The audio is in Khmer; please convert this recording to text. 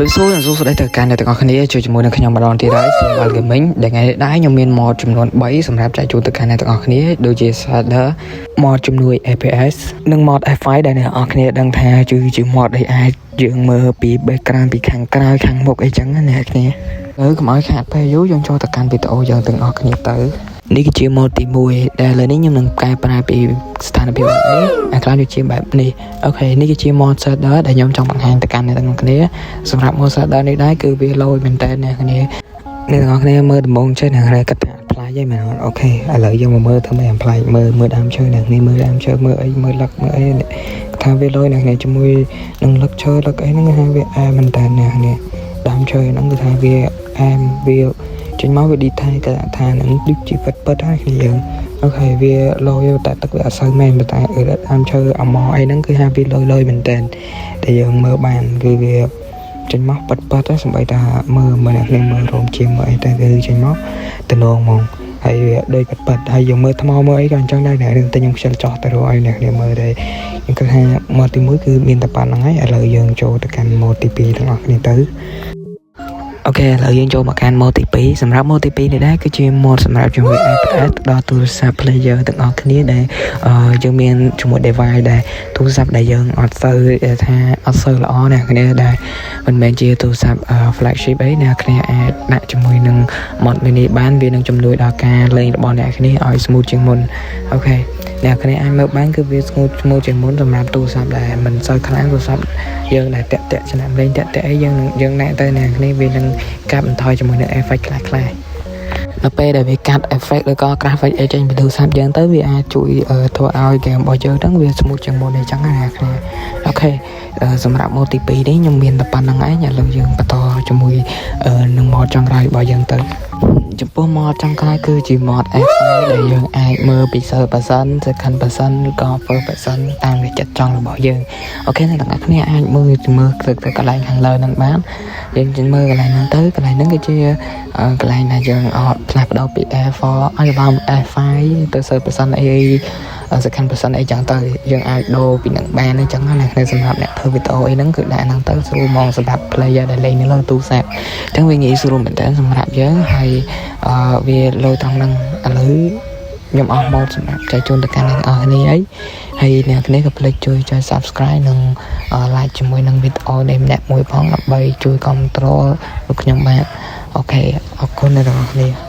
ដោយសួរនឹងសួរស្ដីទៅកាន់អ្នកទាំងអស់គ្នាជួយជាមួយនឹងខ្ញុំម្ដងទៀតហើយសម្រាប់ gaming ដែលថ្ងៃនេះដែរខ្ញុំមាន mod ចំនួន3សម្រាប់ចែកជូនទៅកាន់អ្នកទាំងអស់គ្នាដូចជា shader mod ជំនួយ APS និង mod F5 ដែលអ្នកទាំងអស់គ្នាដឹងថាជា mod ដែលអាចយើងមើលពី background ពីខាងក្រោយខាងមុខអីចឹងណាអ្នកគ្នាកុំឲ្យខាតពេលយូរយើងចូលទៅកាន់វីដេអូយើងទាំងអស់គ្នាទៅនេះគឺជា mod ទី1ដែលឥឡូវនេះខ្ញុំនឹងកែប្រែពីស្ថានភាពនេះអាខ្លះដូចជាបែបនេះអូខេនេះគឺជា mod shader ដែលខ្ញុំចង់បង្ហាញទៅកាន់អ្នកទាំងអស់គ្នាសម្រាប់ mod shader នេះដែរគឺវាលយមែនតើអ្នកគ្នាអ្នកទាំងអស់គ្នាមើលដំបូងចេះអ្នកគ្នាគិតថាផ្លាយឯមែនអត់អូខេឥឡូវយើងមកមើលធ្វើម៉េចផ្លាយមើលដើមឈើអ្នកគ្នាមើលដើមឈើមើលអីមើលលឹកមើលអីថាវាលយអ្នកគ្នាជាមួយនឹងលឹកឈើលឹកអីហ្នឹងថាវាអែមែនតើអ្នកគ្នាដើមឈើហ្នឹងគឺថាវាអែមវាចេញមកវា detail គេថានឹងដូចជាពិតហើយគ្នាយើងអូខេវាលយតែទឹកវាអត់សូវមែនតែដើមឈើអមអីហ្នឹងគឺថាវាលយមែនតើតែយើងមើលបានគឺវាចេញមកពិតទៅសម្បីតែមើលអ្នកគ្នាមើលរោមជាមើលអីតែគឺចេញមកតំណងហ្មងហើយវាដូចពិតហើយយើងមើលថ្មមើលអីក៏អញ្ចឹងដែរតែខ្ញុំខ្ជិលចោះទៅរកឲ្យអ្នកគ្នាមើលដែរខ្ញុំគិតថា mod ទី1គឺមានតែប៉ុណ្្នឹងហើយឥឡូវយើងចូលទៅកាន់ mod ទី2ទាំងអស់គ្នាទៅអូខេឥឡូវយើងចូលមកកាន់ mod ទី2សម្រាប់ mod ទី2នេះដែរគឺជា mod សម្រាប់ជាមួយ iPad ដល់ទូរស័ព្ទ player ទាំងអស់គ្នាដែលយើងមានជាមួយ device ដែលទូរស័ព្ទដែលយើងអត់សូវថាអត់សូវល្អណាគ្នាដែលមិនមែនជាទូរស័ព្ទ flagship អីអ្នកគ្នាអាចដាក់ជាមួយនឹង mod mini បានវានឹងជំនួយដល់ការលេងរបស់អ្នកគ្នាឲ្យ smooth ជាងមុនអូខេអ្នកគ្នាអាចមើលបានគឺវា smooth ជាងមុនសម្រាប់ទូរស័ព្ទដែលមិនសូវខ្លាំងទូរស័ព្ទយើងដែលតាក់ឆ្នាំលេងតាក់អីយើងណែទៅអ្នកគ្នាវានឹងកាត់បន្ថយជាមួយនឹង effect ខ្លះនៅពេលដែលវាកាត់ effect ឬក៏ graphic អីចេញពីទូរស័ព្ទយើងទៅវាអាចជួយធ្វើឲ្យ game របស់យើងហ្នឹងវា smooth ជាងមុនអញ្ចឹងណាអ្នកគ្នាអូខេសម្រាប់ mod ទី2នេះខ្ញុំមានតែប៉ុណ្្នឹងឯងឥឡូវយើងបន្តជាមួយនឹង mod ចុងក្រោយរបស់យើងទៅចំពោះ mod ចុងក្រោយគឺជា mod F5 ដែលយើងអាចមើលពី 0% second percent ឬក៏ first% តាមវាចិត្តចង់របស់យើងអូខេអ្នកទាំងអស់គ្នាអាចមើលទៅកន្លែងខាងលើហ្នឹងបានយើងមើលកន្លែងហ្នឹងទៅកន្លែងហ្នឹងគឺជាកន្លែងដែលយើងអត់ផ្លាស់ប្ដូរពី F4 ឲ្យបាន F5 ទៅ 0% អី second percent អីចឹងទៅយើងអាចដូរពីនឹងបានអញ្ចឹងណាសម្រាប់អ្នកធ្វើវីដេអូអីហ្នឹងគឺដាក់ហ្នឹងទៅស្រួលហ្មងសម្រាប់ player ដែលលេងនៅលើទូរស័ព្ទអញ្ចឹងវាងាយស្រួលមែនតើសម្រាប់យើងហើយវាលយត្រង់ហ្នឹងឥឡូវខ្ញុំអស់ mod សម្រាប់ចែកជូនទៅកាន់អ្នកនរគ្នាហើយអ្នកគ្នាក៏ភ្លេចជួយ subscribe និង like ជាមួយនឹងវីដេអូនេះម្នាក់មួយផងដើម្បីជួយ control របស់ខ្ញុំបាទអូខេអរគុណអ្នកនរគ្នា